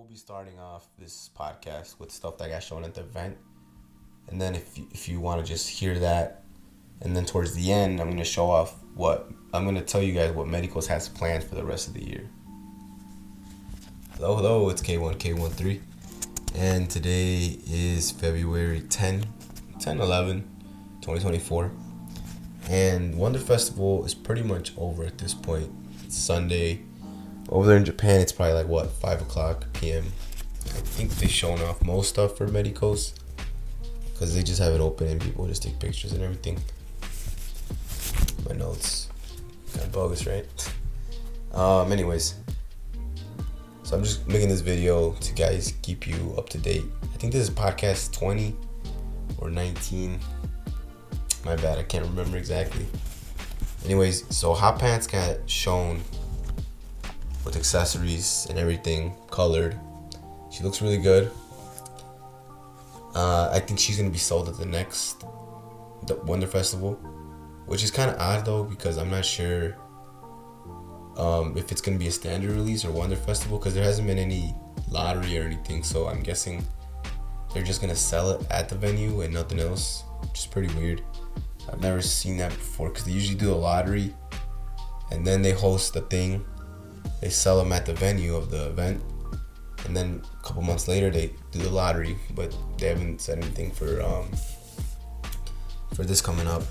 be starting off this podcast with stuff that got shown at the event. And then if you want to just hear that, and then towards the end, I'm going to show off I'm going to tell you guys what Medicos has planned for the rest of the year. Hello, it's K13. And today is February 11, 2024. And WonderFestival is pretty much over at this point. It's Sunday. Over there in Japan, it's probably 5 o'clock p.m. I think they've shown off most stuff for Medicos because they just have it open and people just take pictures and everything. My notes. Kind of bogus, right? Anyways. So I'm just making this video to guys keep you up to date. I think this is podcast 20 or 19. My bad, I can't remember exactly. Anyways, so Hot Pants got shown with accessories and everything, colored. She looks really good. I think she's gonna be sold at the next WonderFestival, which is kind of odd though because I'm not sure if it's gonna be a standard release or WonderFestival because there hasn't been any lottery or anything. So I'm guessing they're just gonna sell it at the venue and nothing else, which is pretty weird. I've never seen that before because they usually do a lottery and then they host the thing. They sell them at the venue of the event, and then a couple months later they do the lottery, but they haven't said anything for this coming up.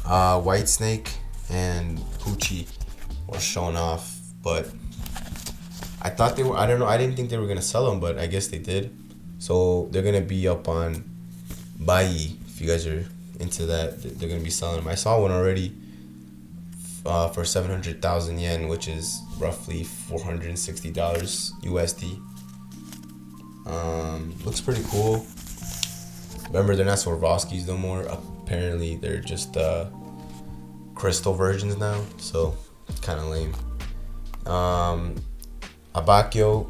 Whitesnake and Poochie were shown off, but I thought they were. I don't know. I didn't think they were gonna sell them, but I guess they did. So they're gonna be up on Bai. If you guys are into that, they're gonna be selling them. I saw one already. For 700,000 yen, which is roughly $460 USD. Looks pretty cool. Remember, they're not Swarovskis no more. Apparently, they're just crystal versions now, so it's kind of lame. Abakio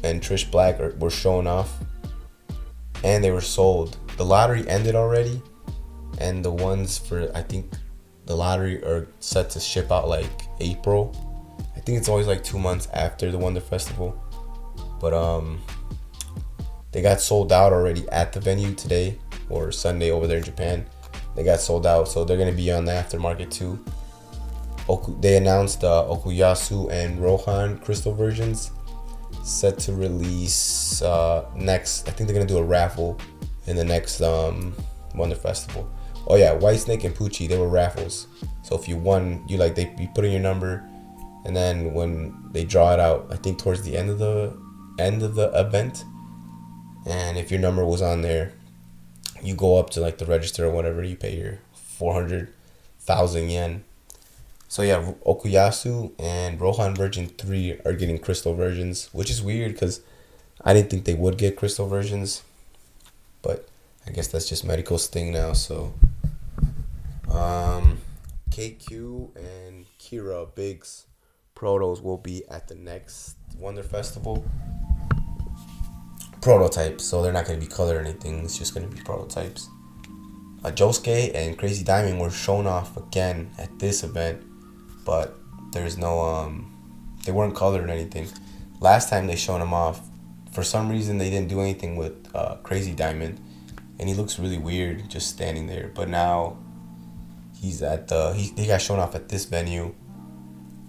and Trish Black were shown off, and they were sold. The lottery ended already, and the ones for the lottery are set to ship out April. I think it's always 2 months after the WonderFestival. But they got sold out already at the venue today or Sunday over there in Japan. They got sold out, so they're gonna be on the aftermarket too. They announced Okuyasu and Rohan crystal versions set to release next. I think they're gonna do a raffle in the next WonderFestival. Oh yeah, Whitesnake and Poochie, they were raffles. So if you won, you put in your number, and then when they draw it out, I think towards the end of the event, and if your number was on there, you go up to the register or whatever, you pay your 400,000 yen. So yeah, Okuyasu and Rohan Version 3 are getting crystal versions, which is weird because I didn't think they would get crystal versions, but I guess that's just Medico's thing now. So KQ and Kira Biggs protos will be at the next WonderFestival. Prototypes, so they're not going to be colored or anything. It's just going to be prototypes. Josuke and Crazy Diamond were shown off again at this event, but there's no they weren't colored or anything. Last time they showed them off, for some reason they didn't do anything with Crazy Diamond, and he looks really weird just standing there. But now he's at he got shown off at this venue,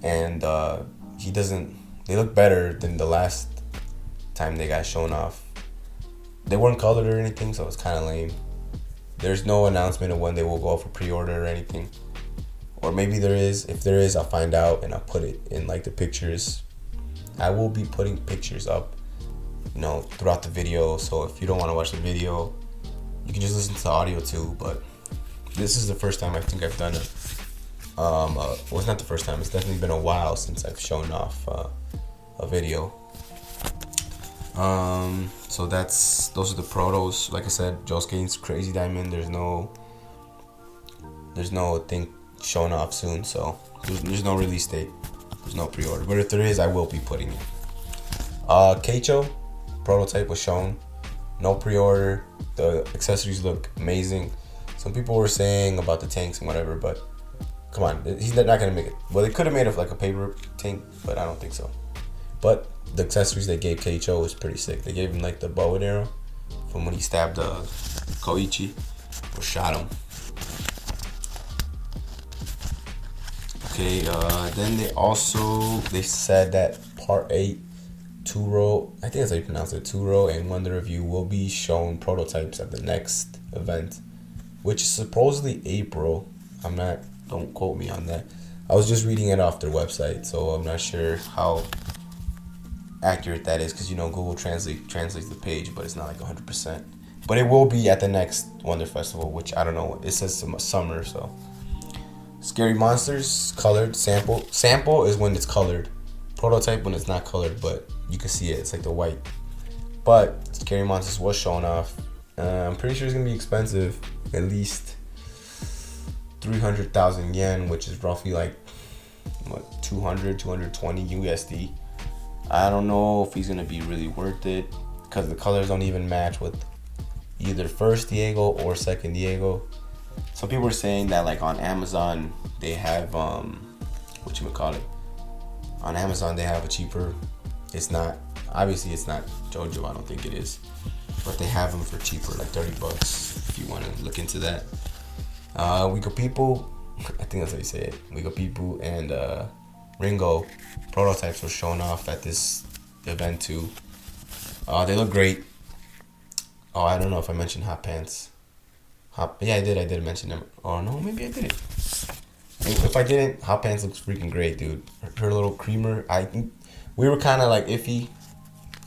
and they look better than the last time they got shown off. They weren't colored or anything, so it's kind of lame. There's no announcement of when they will go for pre-order or anything, or maybe there is. If there is, I'll find out and I'll put it in the pictures. I will be putting pictures up throughout the video, so if you don't want to watch the video, you can just listen to the audio too. But this is the first time I think I've done it. Well, it's not the first time. It's definitely been a while since I've shown off a video. So those are the protos. Like I said, Josuke's Crazy Diamond. There's no thing showing off soon. So there's no release date. There's no pre-order. But if there is, I will be putting it. Keicho prototype was shown. No pre-order. The accessories look amazing. Some people were saying about the tanks and whatever, but come on, he's not gonna make it. Well, they could have made it a paper tank, but I don't think so. But the accessories they gave Keiicho was pretty sick. They gave him like the bow and arrow from when he stabbed Koichi or shot him. Okay, then they said that part 8, Turo, I think that's how you pronounce it, Turo and Wonder Review will be shown prototypes at the next event, which is supposedly April. Don't quote me on that. I was just reading it off their website, so I'm not sure how accurate that is, because Google translates the page, but it's not like 100%. But it will be at the next WonderFestival, which I don't know. It says summer, so. Scary Monsters colored sample. Sample is when it's colored. Prototype when it's not colored, but you can see it. It's like the white. But Scary Monsters was shown off. I'm pretty sure it's gonna be expensive, at least 300,000 yen, which is roughly like 220 USD. I don't know if he's gonna be really worth it, because the colors don't even match with either first Diego or second Diego. Some people are saying that like on Amazon they have on Amazon they have a cheaper. It's not JoJo, I don't think it is, but they have them for cheaper, like $30 if you want to look into that. Wiko People, I think that's how you say it. Wiko People and Ringo prototypes were shown off at this event too. They look great. Oh, I don't know if I mentioned Hot Pants. Yeah, I did mention them. Oh no, maybe I didn't. If I didn't, Hot Pants looks freaking great, dude. Her little creamer, we were kind of like iffy.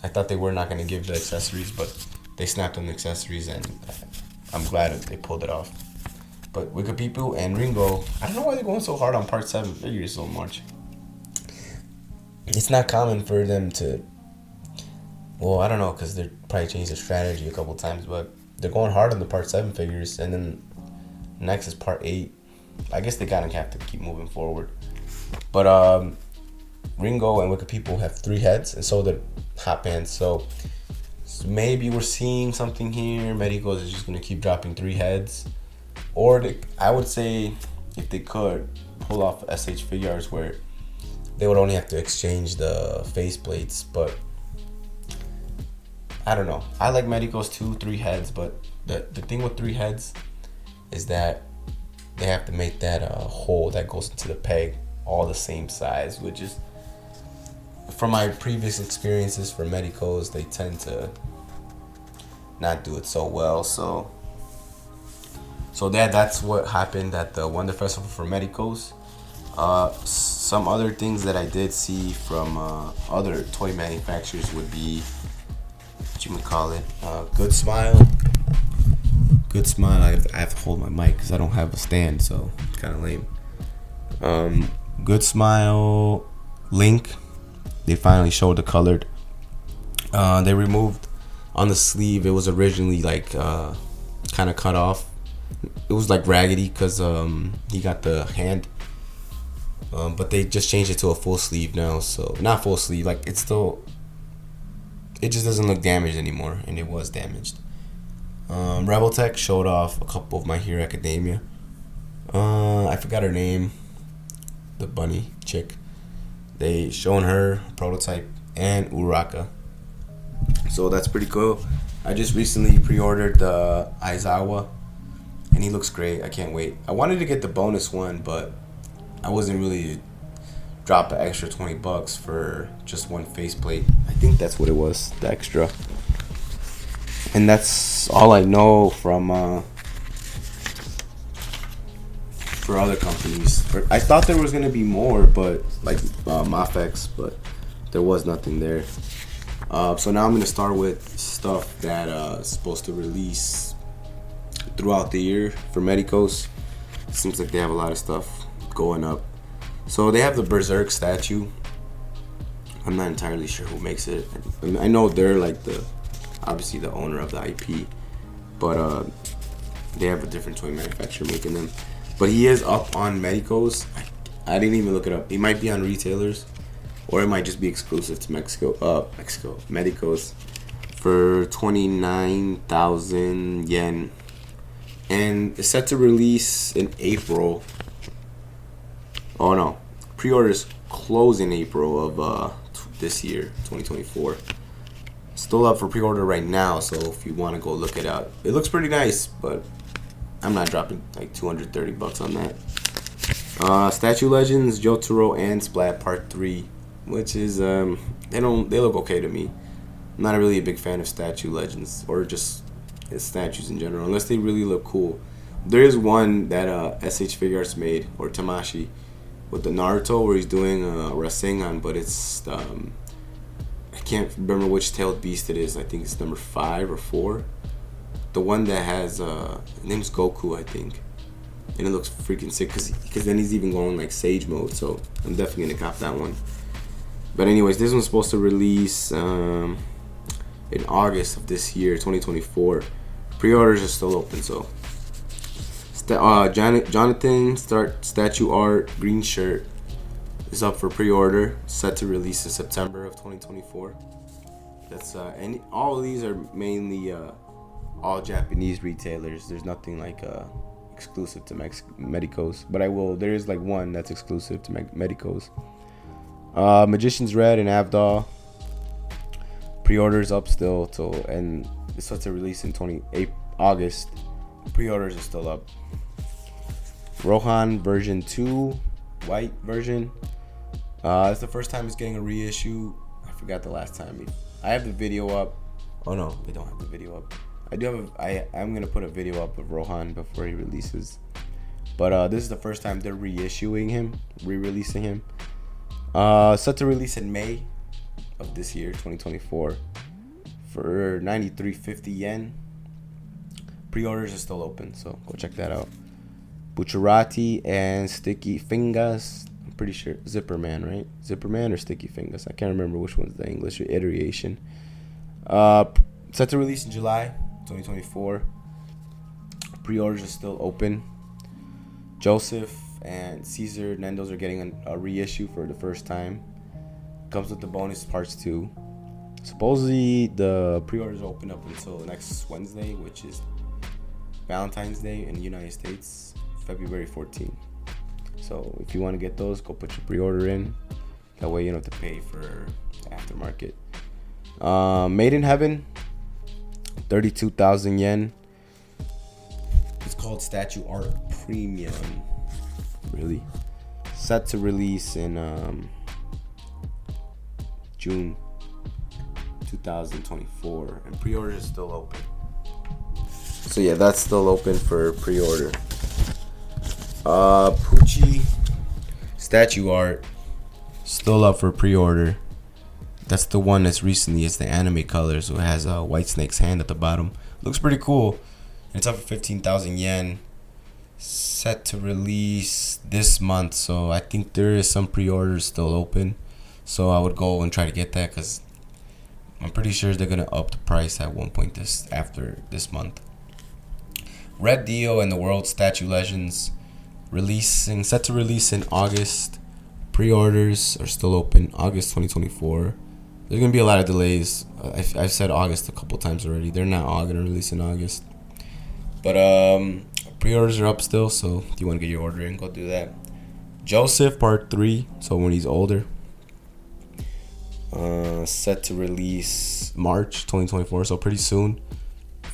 I thought they were not going to give the accessories, but they snapped on the accessories, and I'm glad that they pulled it off. But Wiko People and Ringo, I don't know why they're going so hard on part 7 figures so much. It's not common for them to, well, I don't know, because they probably changed their strategy a couple times, but they're going hard on the part 7 figures, and then next is part 8. I guess they kind of have to keep moving forward. But Ringo and Wiko People have 3 heads, and so did Hot Pants. So maybe we're seeing something here. Medicos is just going to keep dropping 3 heads. Or I would say if they could pull off SH Figuarts where they would only have to exchange the faceplates, but I don't know. I like Medicos too, 3 heads, but the thing with 3 heads is that they have to make that hole that goes into the peg all the same size, which is, from my previous experiences for Medicos, they tend to not do it so well. So that's what happened at the WonderFestival for Medicos. Some other things that I did see from other toy manufacturers would be, Good Smile. Good Smile. I have to hold my mic because I don't have a stand, so it's kind of lame. Good Smile, Link. They finally showed the colored. They removed on the sleeve. It was originally like kind of cut off. It was like raggedy because he got the hand. But they just changed it to a full sleeve now. So not full sleeve, like it's still. It just doesn't look damaged anymore, and it was damaged. Rebel Tech showed off a couple of My Hero Academia. I forgot her name. The bunny chick. They shown her prototype and Uraka. So that's pretty cool. I just recently pre-ordered the Aizawa, and he looks great. I can't wait. I wanted to get the bonus one, but I wasn't really drop an extra $20 for just one faceplate. I think that's what it was, the extra. And that's all I know from for other companies. I thought there was gonna be more, but like Mafex, but there was nothing there. So now I'm gonna start with stuff that is supposed to release throughout the year for Medicos. Seems like they have a lot of stuff going up. So they have the Berserk statue. I'm not entirely sure who makes it. I know they're like obviously the owner of the IP, but they have a different toy manufacturer making them. But he is up on Medicos. I didn't even look it up. He might be on retailers, or it might just be exclusive to Mexico, Medicos, for 29,000 yen, and it's set to release in April. Oh no, pre-orders close in April of this year, 2024. Still up for pre-order right now, so if you want to go look it out, it looks pretty nice, but I'm not dropping like $230 on that. Statue Legends, Jotaro and Splat Part 3, which is they look okay to me. I'm not really a big fan of Statue Legends or just statues in general, unless they really look cool. There is one that SH Figuarts made, or Tamashi, with the Naruto where he's doing a Rasengan, but it's I can't remember which tailed beast it is. I think it's number 5 or 4. The one that has his name's Goku, I think, and it looks freaking sick because then he's even going like Sage mode. So I'm definitely gonna cop that one. But anyways, this one's supposed to release in August of this year, 2024. Pre-orders are still open, so. Jonathan statue art green shirt is up for pre-order, set to release in September of 2024. That's and all of these are mainly all Japanese retailers. There's nothing like exclusive to Medicos, but there is like one that's exclusive to Medicos. Magician's Red and Avdol pre-orders up still and it's set to release in August. Pre-orders are still up. Rohan version 2, white version. It's the first time it's getting a reissue. I forgot the last time. I have the video up. Oh no, they don't have the video up. I do have. I'm gonna put a video up of Rohan before he releases. But this is the first time they're reissuing him, re-releasing him. Set to release in May of this year, 2024, for 93.50 yen. Pre-orders are still open, so go check that out. Bucciarati and Sticky Fingers. I'm pretty sure Zipperman, right? Zipperman or Sticky Fingers. I can't remember which one's the English iteration. Set to release in July 2024. Pre-orders are still open. Joseph and Caesar Nendos are getting a reissue for the first time. Comes with the bonus parts too. Supposedly the pre-orders open up until next Wednesday, which is Valentine's Day in the United States, February 14th. So if you want to get those, go put your pre-order in. That way you don't have to pay for the aftermarket. Made in Heaven, 32,000 yen. It's called Statue Art Premium. Really? Set to release in June 2024. And pre-order is still open. So yeah, that's still open for pre-order. Poochie statue art still up for pre-order. That's the one that's recently is the anime colors, so it has a White Snake's hand at the bottom. Looks pretty cool. It's up for 15,000 yen. Set to release this month, so I think there is some pre-orders still open. So I would go and try to get that because I'm pretty sure they're gonna up the price at one point after this month. Red Dio and the World Statue Legends set to release in August. Pre-orders are still open, August 2024. There's gonna be a lot of delays. I've said August a couple times already. They're not all gonna release in August, but pre-orders are up still. So if you want to get your order in, go do that. Joseph Part 3. So when he's older. Set to release March 2024. So pretty soon.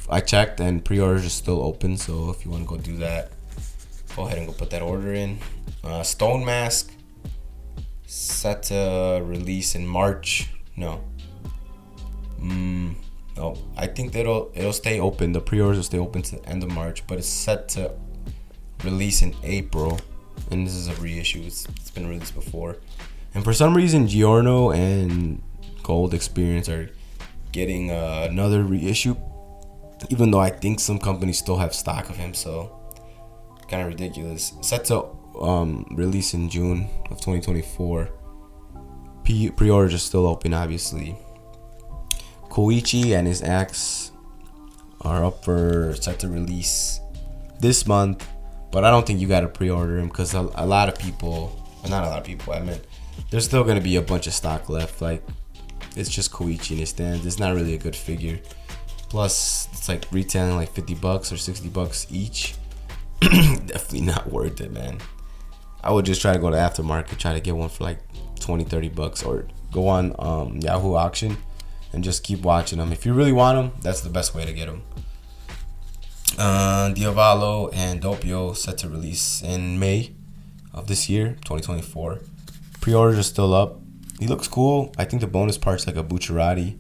I checked and pre-orders are still open. So if you want to go do that, go ahead and go put that order in. Stone Mask set to release in March. No, I think it'll stay open. The pre-orders will stay open to the end of March, but it's set to release in April. And this is a reissue. It's been released before. And for some reason, Giorno and Gold Experience are getting another reissue, even though I think some companies still have stock of him. So kind of ridiculous. Set to release in June of 2024. Pre-orders are still open, obviously. Koichi and his ex are up for set to release this month, but I don't think you gotta pre-order him because a lot of people, well, not a lot of people, I meant there's still gonna be a bunch of stock left. Like, it's just Koichi and his stands. It's not really a good figure. Plus, it's like retailing like $50 or $60 each. Definitely not worth it, man. I would just try to go to aftermarket, try to get one for like $20-$30, or go on Yahoo Auction and just keep watching them. If you really want them, that's the best way to get them. Diavolo and Doppio set to release in May of this year, 2024. Pre-orders are still up. He looks cool. I think the bonus part's like a Bucciarati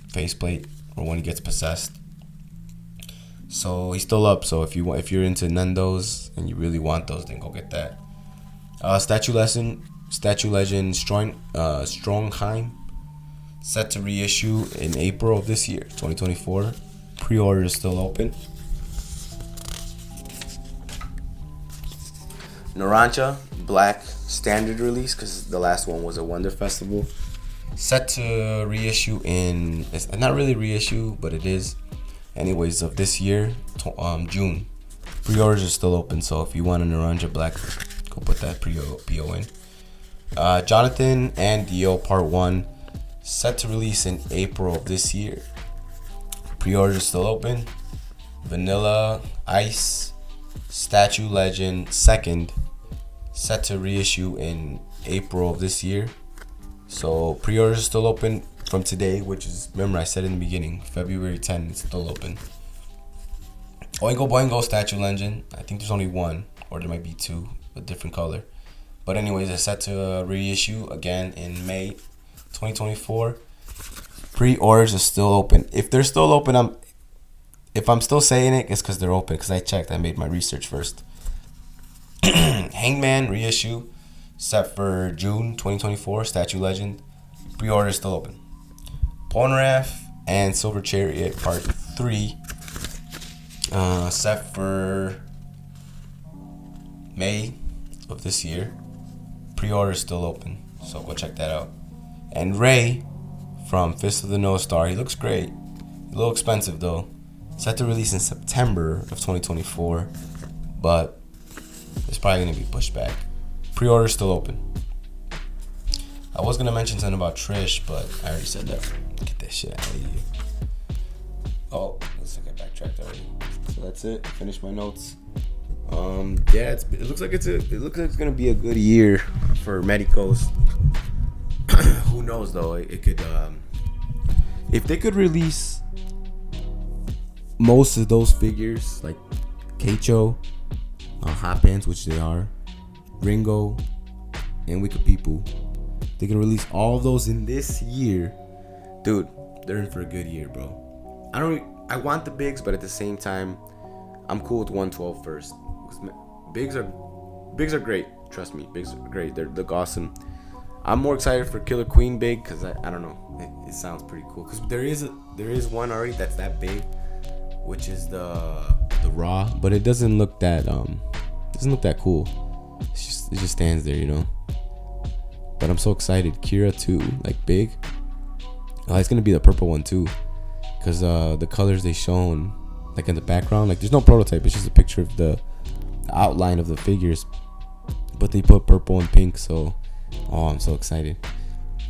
faceplate, or when he gets possessed. So he's still up. So if you're into Nendos and you really want those, then go get that. Statue Legend Strongheim set to reissue in April of this year, 2024. Pre-order is still open. Naranja Black standard release, because the last one was a WonderFestival. Set to reissue it's not really reissue, but it is anyways of this year, June. Pre-orders are still open, so if you want a Naranja Black, go put that PO in. Jonathan and Dio Part 1 set to release in April of this year. Pre-orders still open. Vanilla Ice Statue Legend 2nd set to reissue in April of this year. So pre-orders still open from today, which is, remember I said in the beginning, February 10th, it's still open. Oingo Boingo Statue Legend, I think there's only one, or there might be two, a different color. But anyways, it's set to reissue again in May 2024. Pre-orders are still open. If they're still open, if I'm still saying it, it's because they're open, because I checked, I made my research first. Hangman reissue set for June 2024, Statue Legend. Pre-order is still open. Polnareff and Silver Chariot Part 3 set for May of this year. Pre-order is still open, so go check that out. And Ray from Fist of the North Star, he looks great. A little expensive though. Set to release in September of 2024, but it's probably gonna be pushed back. Pre-order is still open. I was gonna mention something about Trish, but I already said that. Get that shit out of here. Oh, looks like I backtracked already. So that's it. Finished my notes. Yeah, it looks like it's gonna be a good year for Medicos. Who knows though? It could if they could release most of those figures, like Keicho, Hot Pants, which they are, Ringo, and Wikapipu, they can release all of those in this year, dude. They're in for a good year, bro. I want the bigs, but at the same time, I'm cool with 112 first. Bigs are great. Trust me, bigs are great. They look awesome. I'm more excited for Killer Queen big because I don't know. It sounds pretty cool. Because there is one already that's that big, which is the Raw, but it doesn't look that cool. It just stands there, you know. But I'm so excited. Kira too, like big. Oh, it's gonna be the purple one too, because the colors they shown, like in the background, like there's no prototype. It's just a picture of the outline of the figures, but they put purple and pink. So, I'm so excited.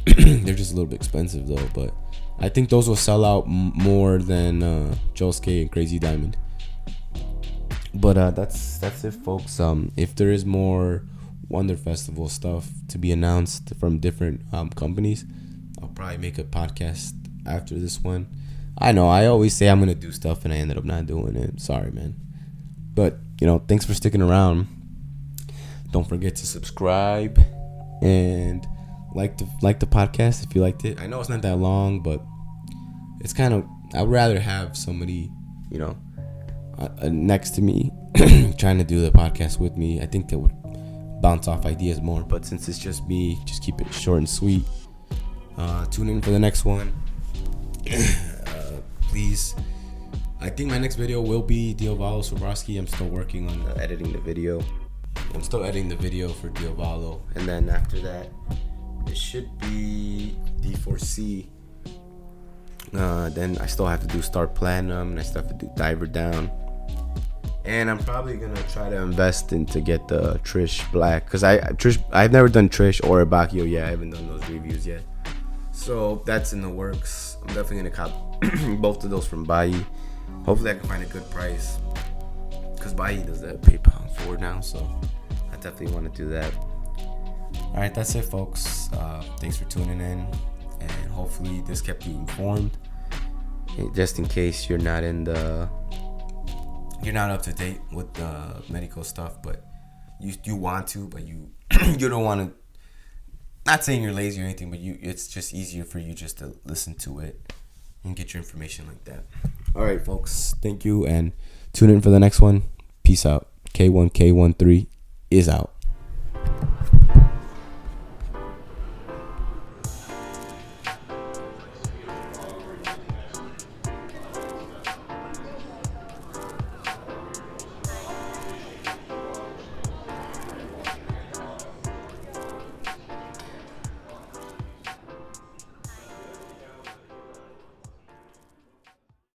They're just a little bit expensive though, but I think those will sell out more than Josuke and Crazy Diamond. But that's it, folks. If there is more WonderFestival stuff to be announced from different companies, I'll probably make a podcast after this one. I know I always say I'm gonna do stuff and I ended up not doing it. Sorry, man. But thanks for sticking around. Don't forget to subscribe and like the podcast if you liked it. I know it's not that long, but it's kind of, I'd rather have somebody next to me trying to do the podcast with me. I think that would bounce off ideas more, but since it's just me, just keep it short and sweet. Tune in for the next one. Please. I think my next video will be Diavolo Swarovski. I'm still working on editing the video. I'm still editing the video for Diavolo, and then after that it should be D4C. Then I still have to do Star Platinum, and I still have to do Diver Down. And I'm probably gonna try to invest to get the Trish Black, because I've never done Trish or Abakio yet. I haven't done those reviews yet, so that's in the works. I'm definitely gonna cop both of those from Bai. Hopefully I can find a good price, because Bai does that PayPal forward now, so I definitely want to do that. All right, that's it, folks. Thanks for tuning in, and hopefully this kept you informed. Just in case you're not up to date with the medical stuff, but you want to, but you you don't want to. Not saying you're lazy or anything, but it's just easier for you just to listen to it and get your information like that. All right, folks. Thank you, and tune in for the next one. Peace out. K1K13 is out.